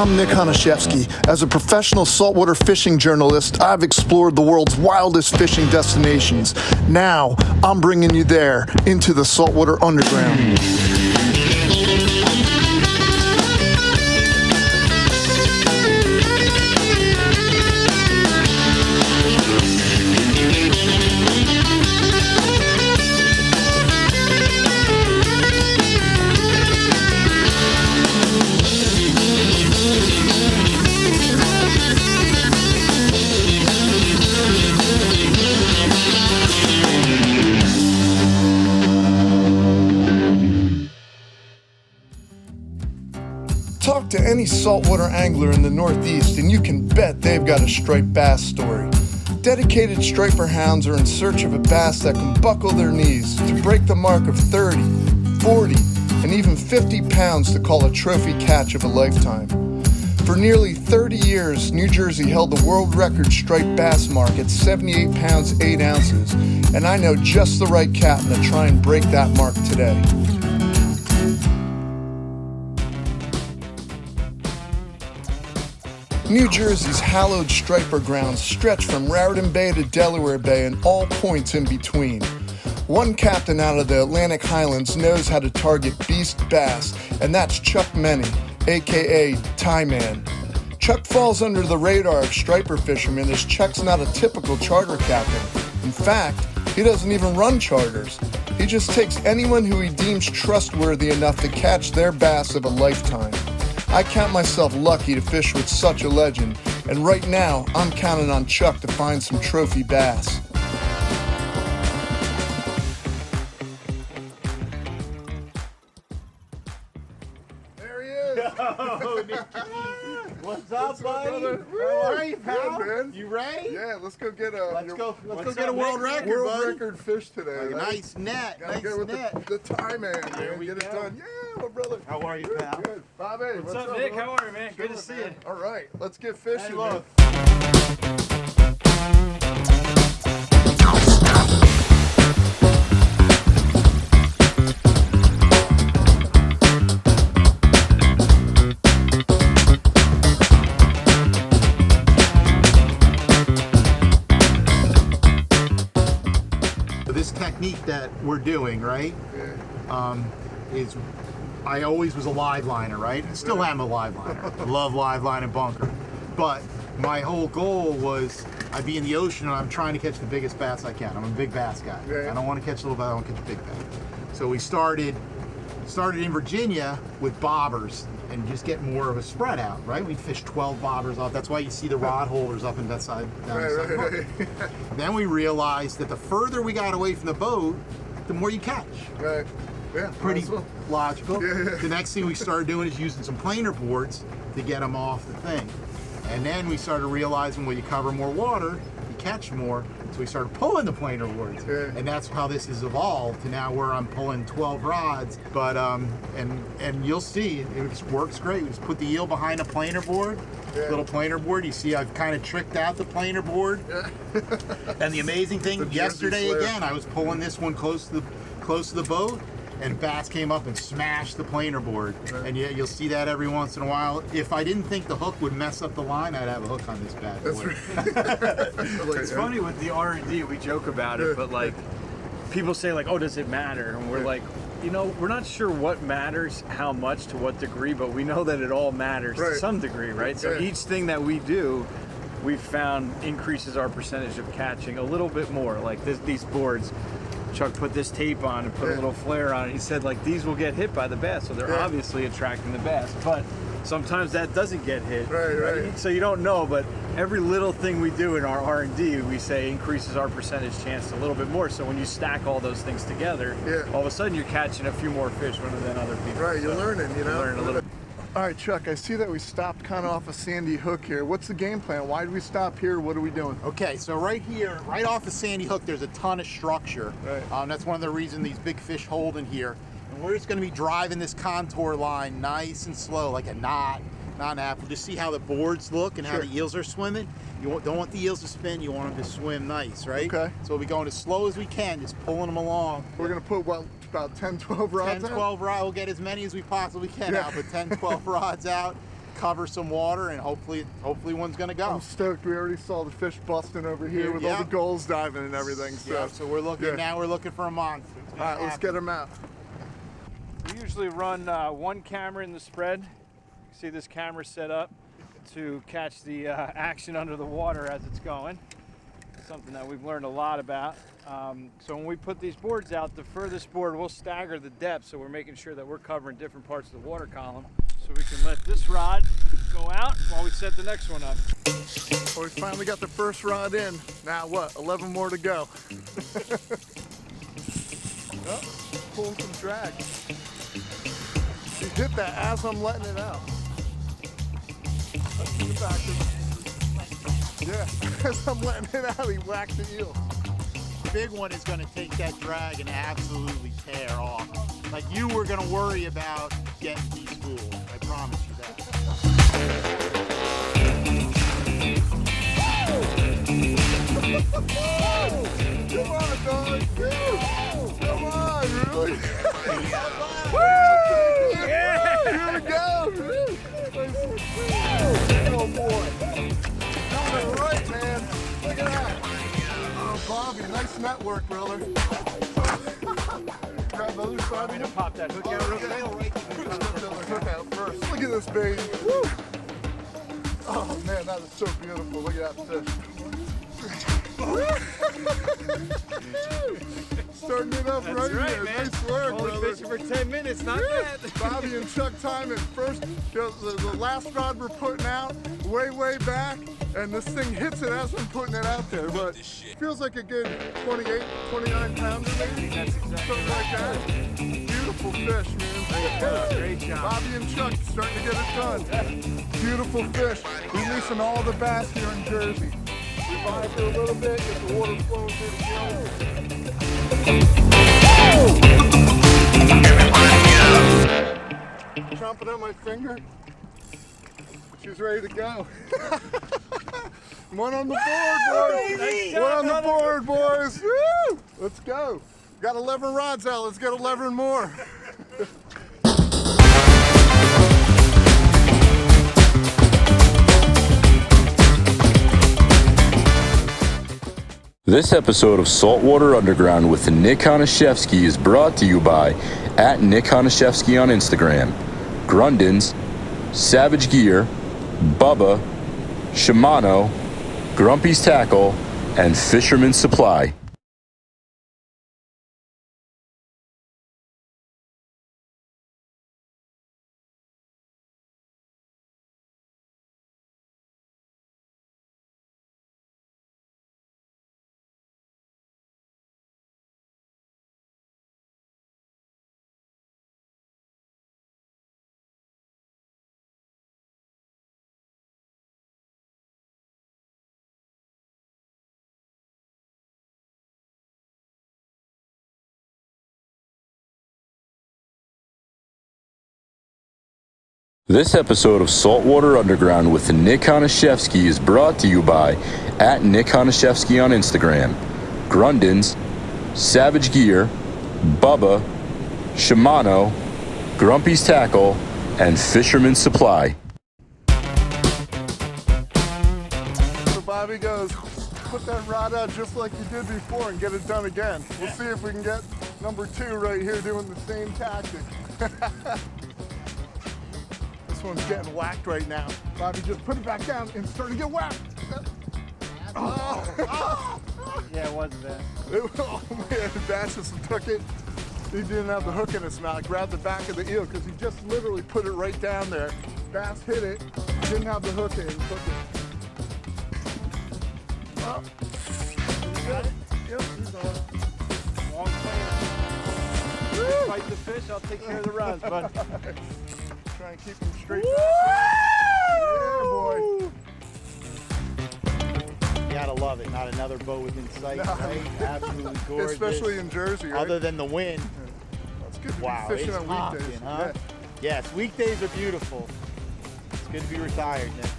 I'm Nick Honashevsky. As a professional saltwater fishing journalist, I've explored the world's wildest fishing destinations. Now, I'm bringing you there, into the saltwater underground. Talk to any saltwater angler in the Northeast and you can bet they've got a striped bass story. Dedicated striper hounds are in search of a bass that can buckle their knees to break the mark of 30, 40, and even 50 pounds to call a trophy catch of a lifetime. For nearly 30 years, New Jersey held the world record striped bass mark at 78 pounds 8 ounces, and I know just the right captain to try and break that mark today. New Jersey's hallowed striper grounds stretch from Raritan Bay to Delaware Bay and all points in between. One captain out of the Atlantic Highlands knows how to target beast bass, and that's Chuck Meny, aka Tyman. Chuck falls under the radar of striper fishermen as Chuck's not a typical charter captain. In fact, he doesn't even run charters. He just takes anyone who he deems trustworthy enough to catch their bass of a lifetime. I count myself lucky to fish with such a legend, and right now, I'm counting on Chuck to find some trophy bass. There he is! Oh, Nicky. What's up, buddy? How are you, pal? Good, man. You ready? Yeah, let's go get a Let's go get a world record, world buddy. record fish today. Like a right? nice net. Gotta Nice go with net. the Tyman, There man. we Get it go. done. Yeah, my brother. How are you, Good, pal? good. Bobby, What's up, Nick? brother? How are you, man? Good to see you. All right, let's get fishing. Hey, man. look. This technique that we're doing, right, is I always was a live liner, right? I still am a live liner. I love live line and bunker. But my whole goal was I'd be in the ocean and I'm trying to catch the biggest bass I can. I'm a big bass guy. Yeah. I don't want to catch little bass, I want to catch big bass. So we started in Virginia with bobbers and just get more of a spread out, right? We fished 12 bobbers off. That's why you see the rod holders up in that side. Down the side. Right. Then we realized that the further we got away from the boat, the more you catch. Right. Yeah. Pretty might as well. logical. Yeah. The next thing we started doing is using some planer boards to get them off the thing. And then we started realizing when you cover more water, you catch more. So we started pulling the planer boards. Yeah. And that's how this has evolved to now where I'm pulling 12 rods. But, and you'll see, it works great. We just put the eel behind a planer board, Yeah. little planer board. You see I've kind of tricked out the planer board. Yeah. And the amazing The thing, Jersey yesterday Slayer. again, I was pulling this one close to the boat, and bass came up and smashed the planer board. Right. And yeah, you'll see that every once in a while. If I didn't think the hook would mess up the line, I'd have a hook on this bad boy. That's right. It's funny with the R&D, we joke about it, but like, people say like, oh, does it matter? And we're like, you know, we're not sure what matters, how much, to what degree, but we know that it all matters Right. to some degree, right? So Yeah. each thing that we do, we've found increases our percentage of catching a little bit more. Like these boards, Chuck put this tape on and put Yeah. a little flare on it. He said like these will get hit by the bass, so they're Yeah. obviously attracting the bass. But sometimes that doesn't get hit. Right. So you don't know, but every little thing we do in our R&D, we say increases our percentage chance a little bit more. So when you stack all those things together, Yeah. all of a sudden you're catching a few more fish than other people. Right, you're So learning, you know? you learn a little. All right, Chuck, I see that we stopped kind of off a sandy hook here. What's the game plan? Why did we stop here? What are we doing? Okay, so right here, right off of Sandy Hook, there's a ton of structure. Right. That's one of the reasons these big fish hold in here. And we're just gonna be driving this contour line nice and slow, like a knot, not an apple. Just see how the boards look and how Sure. the eels are swimming. Don't want the eels to spin, you want them to swim nice, right? Okay. So we'll be going as slow as we can, just pulling them along. We're going to put, what, about 10, 12 rods 10, out? 12 rods, we'll get as many as we possibly can Yeah. out, but 10, 12 rods out. cover some water, and hopefully one's gonna go. I'm stoked. We already saw the fish busting over here with all the gulls diving and everything. So we're looking now. We're looking for a monster. All right, let's get them out. We usually run one camera in the spread. You can see this camera set up to catch the action under the water as it's going. Something that we've learned a lot about. So when we put these boards out, the furthest board will stagger the depth, so we're making sure that we're covering different parts of the water column, so we can let this rod go out while we set the next one up. Well, we finally got the first rod in. Now what? 11 more to go. Oh, pulling some drag. She hit that as I'm letting it out. Let's get back to. Yeah, as I'm letting it out, he whacked the eel. Big one is going to take that drag and absolutely tear off. Like, you were going to worry about getting these fooled. I promise you that. Come on, dog. Come on, really? Yeah! Here we go. Oh, boy. All right, man. Look at that. Oh, Bobby, nice network, brother. Grab the other side. I'm gonna pop that hook out real quick. Hook out first. Look at this baby. Woo. Oh man, that is so beautiful. Look at that fish. Starting it up right here. Man. Nice work, Only brother. fishing for 10 minutes, not bad. Bobby and Chuck Tyman. First, the last rod we're putting out, way back, and this thing hits it as I'm putting it out there. But feels like a good 28, 29 pounder maybe. That's exactly Something like that. Beautiful fish, man. Great job. Bobby and Chuck starting to get it done. Beautiful fish. Releasing all the bass here in Jersey. Revive it a little bit, get the water flowing through the gills. Chomping on my finger. She's ready to go. One on the board, boys. Nice One on the job, board, boys. Woo! Let's go. Got 11 rods out. Let's get 11 more. This episode of Saltwater Underground with Nick Honashevsky is brought to you by @Nick Honashevsky on Instagram, Grundens, Savage Gear, Bubba, Shimano, Grumpy's Tackle, and Fisherman's Supply. This episode of Saltwater Underground with Nick Honashevsky is brought to you by @Nick Honashevsky on Instagram, Grundens, Savage Gear, Bubba, Shimano, Grumpy's Tackle, and Fisherman's Supply. So Bobby goes, put that rod out just like you did before and get it done again. We'll see if we can get number 2 right here doing the same tactic. This one's getting whacked right now. Bobby, just put it back down and start to get whacked. Oh. Yeah, it wasn't bad. Oh man, Bass just took it. He didn't have the hook in his mouth. Grabbed the back of the eel because he just literally put it right down there. Bass hit it, didn't have the hook in, took it. Oh. You got it? Yep, he's on. Long plan. Fight the fish, I'll take care of the rods, bud. Try and keep him straight back. Yeah, boy. You gotta love it. Not another boat within sight, right? Absolutely gorgeous. Especially in Jersey, right? Other than the wind. It's good to Wow, be fishing it's on hopping, weekdays. huh? Yes, weekdays are beautiful. It's good to be retired, Nick.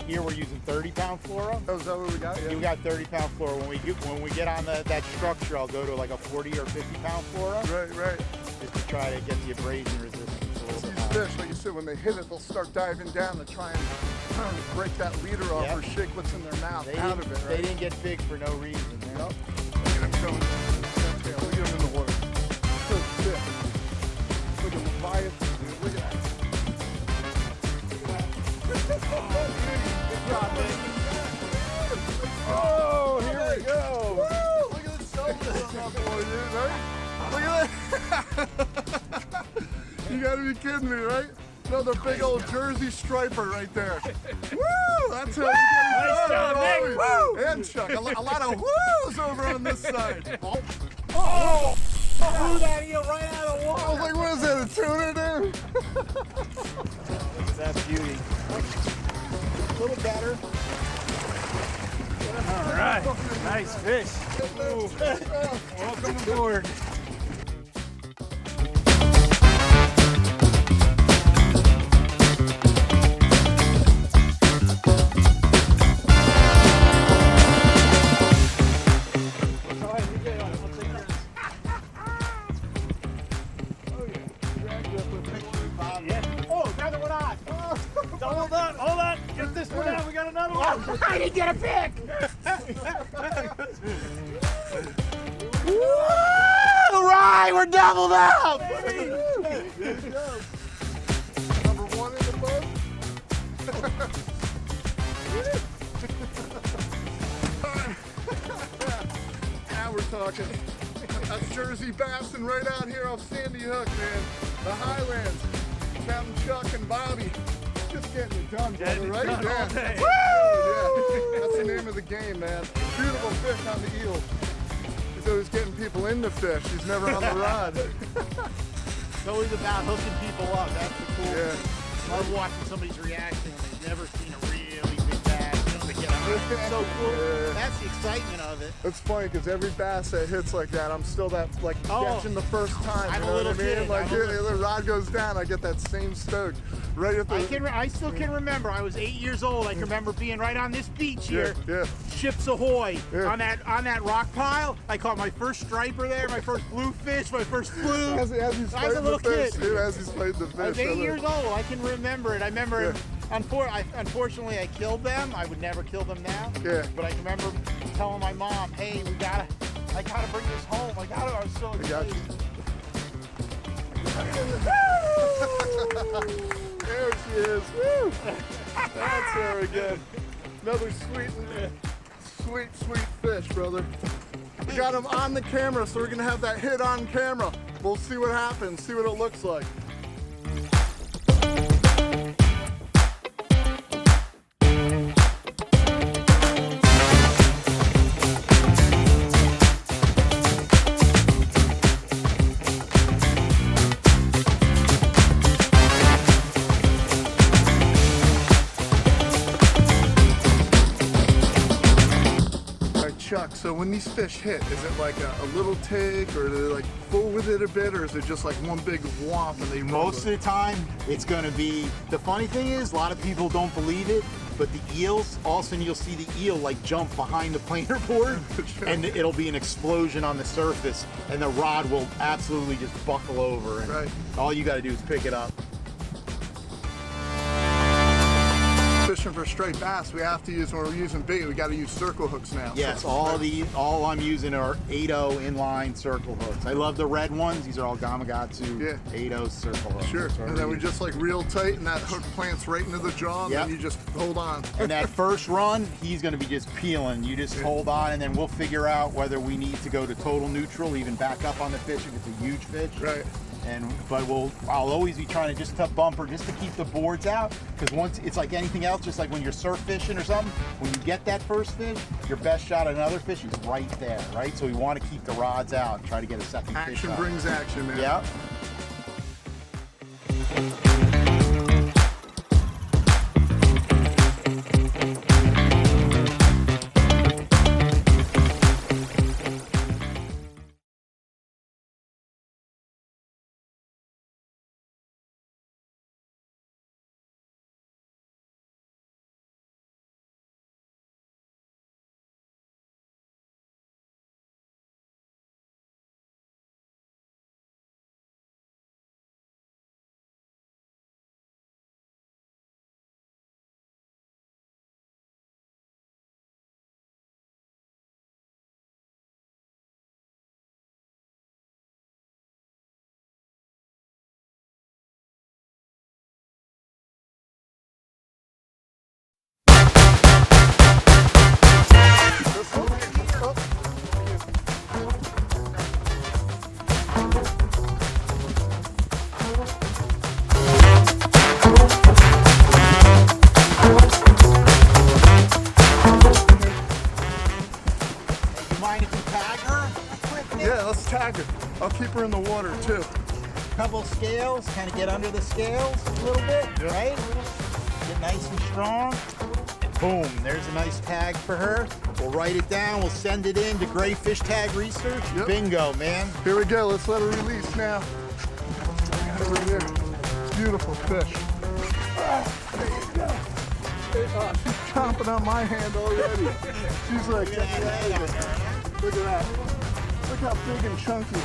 Here we're using 30-pound fluoro. Oh, is that what we got? Yeah. We got 30-pound fluoro. When we get on that structure, I'll go to like a 40 or 50-pound fluoro. Right. Just to try to get the abrasion resistance a little bit higher. fish, like you said, when they hit it, they'll start diving down to try and break that leader off or shake what's in their mouth out of it, right? They didn't get big for no reason. Man. Nope. Look at him going. Look at him in the water. So thick. Look at Leviathan, dude. Look at that. Good job, man. Oh, here we go. Woo! Look at the shoulders on that boy, dude, right? Look at that. You gotta be kidding me, right? Another big old Jersey striper right there. Woo! That's how you get it done, Nick. Woo! And Chuck, a lot of woos over on this side. Oh! Threw that eel right out of the water. I was like, what is that, a tuna, dude? Look at that beauty. A little better. All right, nice fish. Welcome aboard. Hold on, get this one out, we got another one. I didn't get a pick. All right, we're doubled up. Number one in the boat. Now we're talking. That's Jersey bassing right out here off Sandy Hook, man. The Highlands. Captain Chuck and Bobby. Just getting it done, brother, right? Yeah. Woo! Yeah. That's the name of the game, man. Beautiful fish on the eel. He's always getting people in the fish. He's never on the rod. It's always about hooking people up. That's the cool Yeah. thing. I love watching somebody's reaction when they've never seen a really big bass. You know, they get out. It's so cool. Yeah. That's the excitement of it. It's funny because every bass that hits like that, I'm still that like catching the first time. I'm you a know little what I mean? kid. Like I'm a little- the rod goes down, I get that same stoke right at the. I still can remember. I was 8 years old. I can remember being right on this beach here. Yeah. Ships ahoy. Yeah. On that rock pile. I caught my first striper there, my first bluefish, my first blue. As he's I was a fighting little the fish, kid. dude, as he's fighting the fish. I was 8 years old. I can remember it. I remember. Unfortunately, I killed them. I would never kill them now. Yeah. But I can remember telling my mom, "Hey, I gotta bring this home. I was so I got excited." you. There she is. Woo! That's very good. Another sweet fish, brother. We got him on the camera, so we're gonna have that hit on camera. We'll see what happens, see what it looks like. Chuck, so when these fish hit, is it like a little tick, or are they like full with it a bit, or is it just like one big whomp and they roll Most of the time, it's going to be. The funny thing is, a lot of people don't believe it, but the eels, all of a sudden you'll see the eel like jump behind the planer board, and it'll be an explosion on the surface, and the rod will absolutely just buckle over, and Right. all you got to do is pick it up. fishing for straight bass? We have to use, when we're using bait, we got to use circle hooks now. Yes, So- all I'm using are 8-0 inline circle hooks. I love the red ones. These are all Gamakatsu Yeah. 8-0 circle hooks. Sure, That's what and then we use. just like reel tight and that hook plants right into the jaw and Yep. then you just hold on. And that first run, he's going to be just peeling. You just hold on, and then we'll figure out whether we need to go to total neutral, even back up on the fish if it's a huge fish. Right. But I'll always be trying to just to bumper just to keep the boards out, because once it's like anything else, just like when you're surf fishing or something, when you get that first fish, your best shot at another fish is right there, right? So we want to keep the rods out and try to get a second fish. Action up. brings action, man. Yeah. I'll keep her in the water too. Couple scales, kind of get under the scales a little bit, right? Get nice and strong. And boom, there's a nice tag for her. We'll write it down, we'll send it in to Gray Fish Tag Research. Yep. Bingo, man. Here we go, let's let her release now. Over here. Beautiful fish. There you go. She's chomping on my hand already. She's like, Look at that head on her. look at that. Look how big and chunky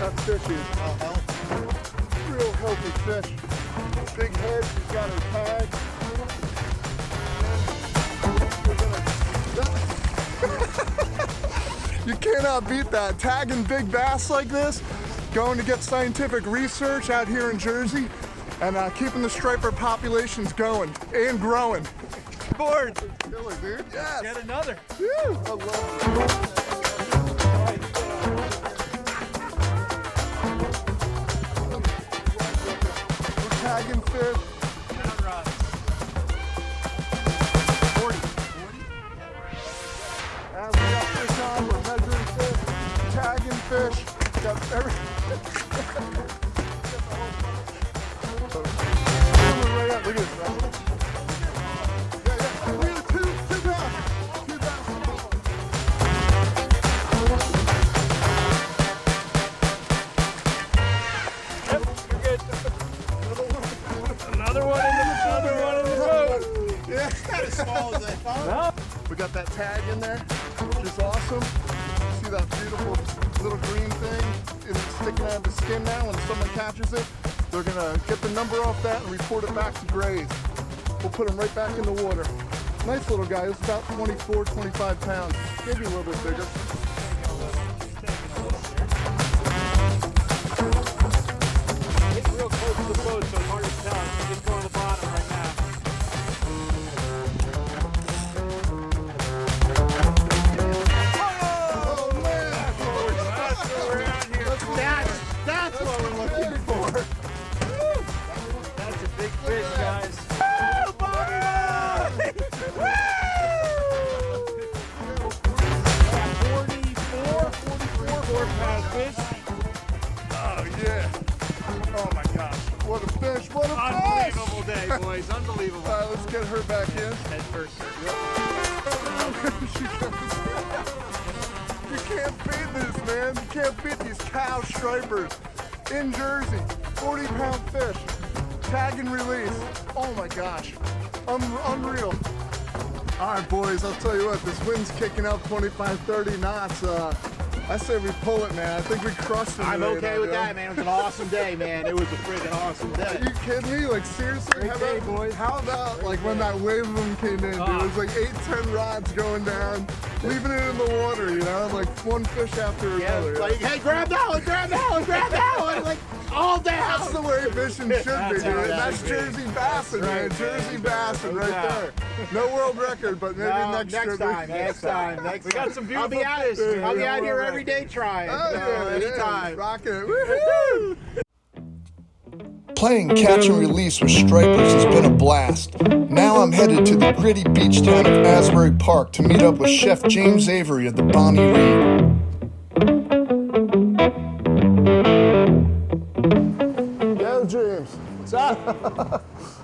that fish is. Oh, hell. Real healthy fish. Big head, she's got her tag. You cannot beat that. Tagging big bass like this, going to get scientific research out here in Jersey, and keeping the striper populations going and growing. Board. Killer, dude. Yes. Get another. Woo. I love it. We're tagging fish. 40. As we got fish on, we're measuring fish, tagging fish. Got everything. Right up. Look at this. Right? Yeah, yeah. Look at the two bass. Two bass. Yep, you're good. Another one in the boat. Yeah. Not as small as I thought. We got that tag in there, which is awesome. See that beautiful little green thing? It's sticking out of the skin now. When someone catches it, they're gonna get the number off that and report it back to Grays. We'll put them right back in the water. Nice little guy. It's about 24, 25 pounds. Maybe a little bit bigger. Getting real close to the boat, so it's hard to tell. We're just going to the bottom right now. Oh man! That's what we're out here. That's what we're looking for. That's a big fish, guys. 44 pound fish. Oh yeah! Oh my gosh! What a fish! What a fish! Unbelievable day, boys. Unbelievable. All right, let's get her back in. Head first, sir. You can't beat this, man. You can't beat these cow stripers in Jersey. 40-pound fish, tag and release. Oh my gosh, unreal. All right, boys, I'll tell you what, this wind's kicking up 25, 30 knots. I say we pull it, man. I think we crushed it. I'm today, okay with that, man. It was an awesome day, man. It was a freaking awesome Are day. you kidding me? Like, seriously? Great day, boys. How about, like, when that wave of them came in, dude? It was like 8, 10 rods going down, leaving it in the water, you know? Like, one fish after Yeah, another. like, hey, grab that one, grab that one, grab that one. Like, all down. That's the way fishing should be, That's dude. how it That's should be. Jersey bassing, man. Right. Jersey bassing right doubt. there. No world record, but maybe No, next next trip. time, next time. We got some I'll be beautiful out, fish, man. I'll be No out here world every day trying. Oh, so yeah, anytime. Rocking it. Woohoo! Playing catch and release with stripers has been a blast. Now I'm headed to the gritty beach town of Asbury Park to meet up with Chef James Avery of the Bonney Read. Yo, James. What's up?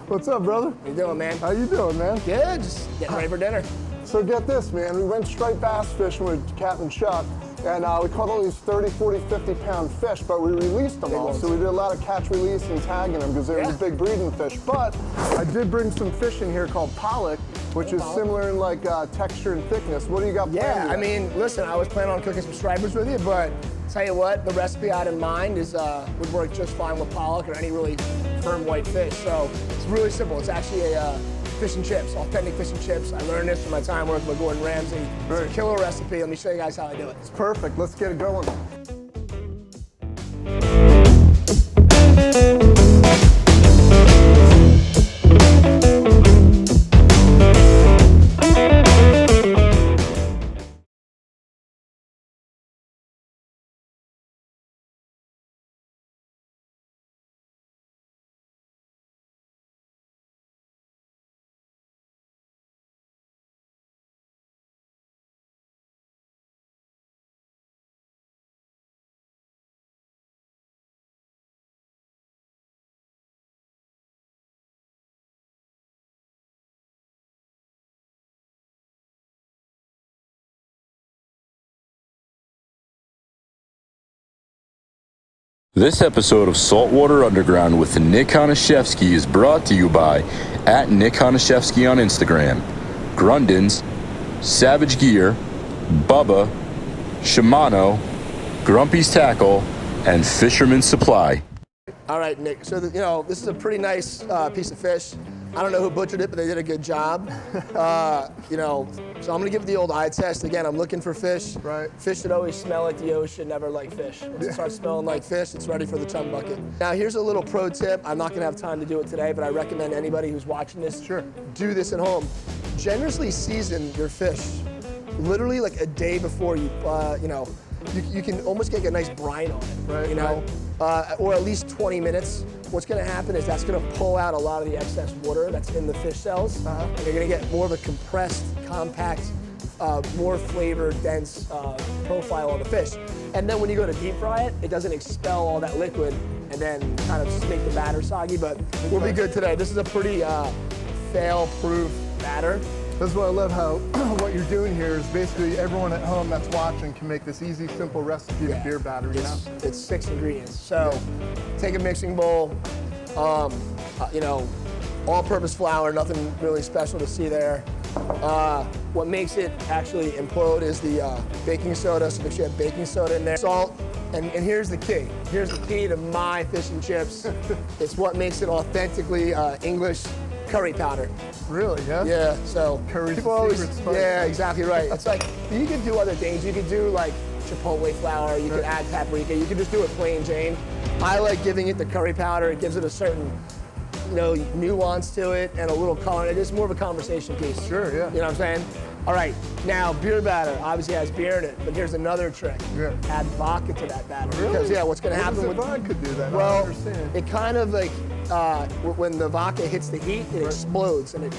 What's up, brother? How you doing, man? How you doing, man? Good. Just getting ready for dinner. So get this, man. We went striped bass fishing with Captain Chuck, and we caught all these 30, 40, 50-pound fish, but we released them all. ones. So we did a lot of catch release and tagging them because they were Yeah. the big breeding fish. But I did bring some fish in here called pollock, which is similar in like texture and thickness. What do you got planned? Yeah, I today? mean, listen, I was planning on cooking some stripers with you, but tell you what, the recipe I had in mind is would work just fine with pollock or any really firm white fish. So it's really simple. It's actually a fish and chips, authentic fish and chips. I learned this from my time working with Gordon Ramsay. It's a Right. killer recipe. Let me show you guys how I do it. It's perfect. Let's get it going. This episode of Saltwater Underground with Nick Honashevsky is brought to you by @Nick Honashevsky on Instagram, Grundens, Savage Gear, Bubba, Shimano, Grumpy's Tackle, and Fisherman's Supply. All right, Nick. So, this is a pretty nice piece of fish. I don't know who butchered it, but they did a good job. So I'm gonna give it the old eye test. Again, I'm looking for fish. Right. Fish should always smell like the ocean, never like fish. Once it starts smelling like fish, it's ready for the chum bucket. Now, here's a little pro tip. I'm not gonna have time to do it today, but I recommend anybody who's watching this, do this at home. Generously season your fish. Literally like a day before you can almost get a nice brine on it, or at least 20 minutes. What's gonna happen is that's gonna pull out a lot of the excess water that's in the fish cells, and you're gonna get more of a compressed, compact, more flavor dense profile on the fish. And then when you go to deep fry it, it doesn't expel all that liquid and then kind of make the batter soggy, but we'll be good today. This is a pretty fail-proof batter. That's why I love how what you're doing here is basically everyone at home that's watching can make this easy, simple recipe of beer batter, you know? It's 6 ingredients. So take a mixing bowl, all-purpose flour, nothing really special to see there. What makes it actually implode is the baking soda, so make sure you have baking soda in there. Salt, and here's the key. Here's the key to my fish and chips. It's what makes it authentically English curry powder. Really, yeah? Yeah, so Curry's people the always, secret spice. yeah, exactly right. It's like, you could do other things. You could do like chipotle flour, you could add paprika, you could just do it plain Jane. I like giving it the curry powder. It gives it a certain, nuance to it and a little color. It is more of a conversation piece. Sure, yeah. You know what I'm saying? All right, now beer batter obviously has beer in it, but here's another trick. Yeah. Add vodka to that batter. Really? Because what's gonna happen What if could do that? I don't well, understand. it kind of like, when the vodka hits the heat, it explodes and it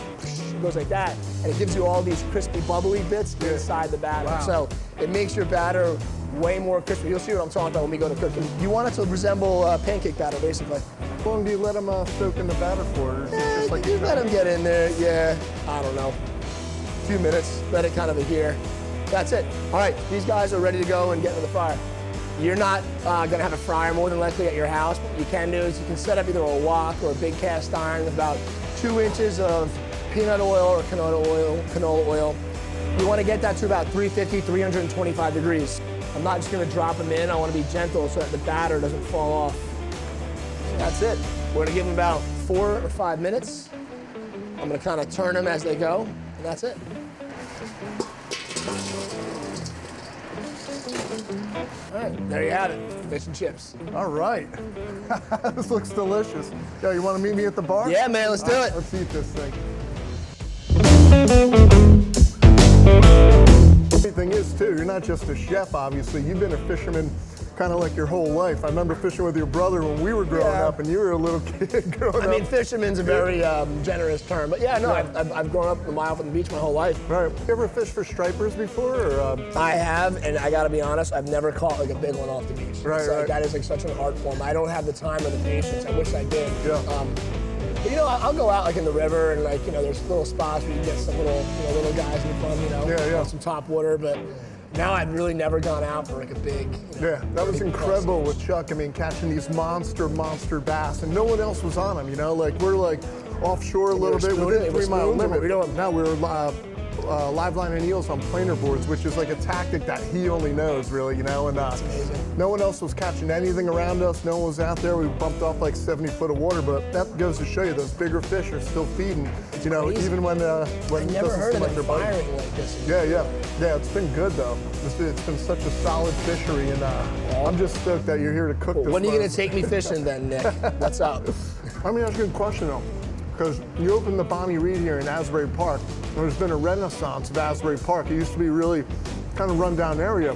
goes like that. And it gives you all these crispy, bubbly bits inside the batter. Wow. So it makes your batter way more crispy. You'll see what I'm talking about when we go to cooking. You want it to resemble pancake batter, basically. How long do you let them soak in the batter for? Or is it just like You let them get in there, I don't know. A few minutes, let it kind of adhere. That's it. All right, these guys are ready to go and get into the fryer. You're not gonna have a fryer more than likely at your house. What you can do is you can set up either a wok or a big cast iron with about 2 inches of peanut oil or canola oil. You wanna get that to about 350, 325 degrees. I'm not just gonna drop them in. I wanna be gentle so that the batter doesn't fall off. So that's it. We're gonna give them about 4 or 5 minutes. I'm gonna kind of turn them as they go, and that's it. All right, there you have it, fish and chips. All right. This looks delicious. Yeah, you want to meet me at the bar? Yeah, man, let's do it. Let's eat this thing. The thing is, too, you're not just a chef, obviously. You've been a fisherman kind of like your whole life. I remember fishing with your brother when we were growing up, and you were a little kid growing up. I mean, fisherman's a very generous term, but yeah, no, I've grown up a mile from the beach my whole life. Right. You ever fished for stripers before? Or, I have, and I gotta be honest, I've never caught like a big one off the beach. Right, So, right. that is like such an art form. I don't have the time or the patience. I wish I did. Yeah. But I'll go out like in the river and like, there's little spots where you can get some little guys in the fun, Yeah. some top water, but now I've really never gone out for like a big, Yeah, that was big incredible cross. with Chuck. I mean, catching these monster bass, and no one else was on them, Like, we're like offshore a little bit within It was 3 mile spoons, or limit. what were we doing? Now we're live lining eels on planer boards, which is like a tactic that he only knows, really, And amazing. no one else was catching anything around us. No one was out there. We bumped off like 70 foot of water, but that goes to show you those bigger fish are still feeding. crazy. Even when I it never doesn't heard seem of like them they're biting. firing like this. Yeah, it's been good though. It's been such a solid fishery, and I'm just stoked that you're here to cook this. When are you for gonna us. take me fishing then, Nick? What's up? Let me ask you a question though, because you opened the Bonney Read here in Asbury Park. There's been a renaissance of Asbury Park. It used to be really kind of rundown area.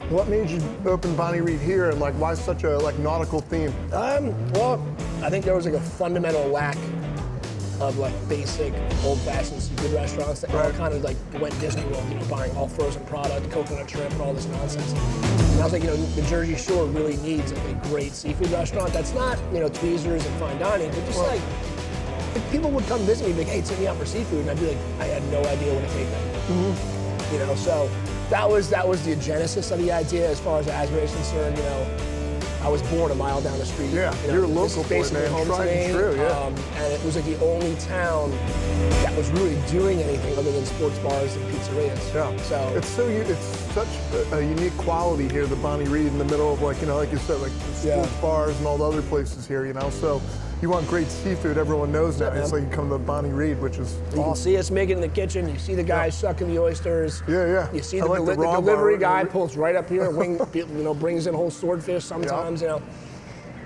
What made you open Bonney Read here, and like why such a nautical theme? Well, I think there was like a fundamental lack of like basic old-fashioned seafood restaurants that all kind of like went Disney World, buying all frozen product, coconut shrimp, and all this nonsense. And I was like, the Jersey Shore really needs like a great seafood restaurant that's not, tweezers and fine dining, but just like, if people would come visit me and be like, hey, take me out for seafood, and I'd be like, I had no idea where to take them. So that was the genesis of the idea as far as Asbury is concerned. I was born a mile down the street. Yeah, you know, you're a this local is boy, basically man. home Tried to and me. true, yeah. And it was like the only town that was really doing anything other than sports bars and pizzerias. Yeah. So it's such a unique quality here, the Bonney Read, in the middle of, like, you know, like you said, like sports bars and all the other places here, you know. So you want great seafood, everyone knows that. It's like you come to Bonney Read, which is you can see us make it in the kitchen. You see the guys sucking the oysters. Yeah. You see I the, like the raw delivery bar. guy pulls right up here, brings in whole swordfish sometimes, you know.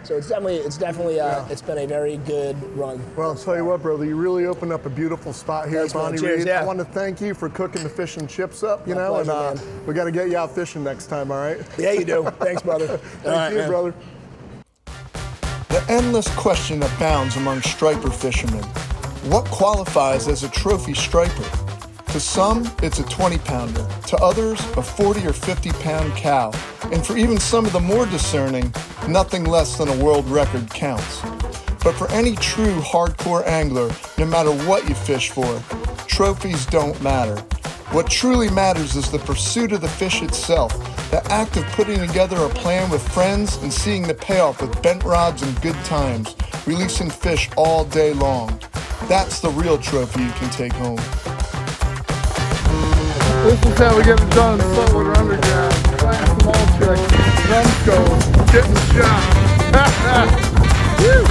So it's definitely it's been a very good run. Well, I'll tell you what, brother, you really opened up a beautiful spot here Thanks, at man. Bonney Cheers, Read. yeah. I want to thank you for cooking the fish and chips up, you My know, pleasure, and man. we got to get you out fishing next time, all right? Yeah, you do. Thanks, brother. Thank you, brother. The endless question abounds among striper fishermen. What qualifies as a trophy striper? To some, it's a 20-pounder. To others, a 40 or 50-pound cow. And for even some of the more discerning, nothing less than a world record counts. But for any true hardcore angler, no matter what you fish for, trophies don't matter. What truly matters is the pursuit of the fish itself, the act of putting together a plan with friends and seeing the payoff with bent rods and good times, releasing fish all day long. That's the real trophy you can take home. This is how we get it done in Saltwater Underground. Playing small tricks, drum scope, getting shot. Woo!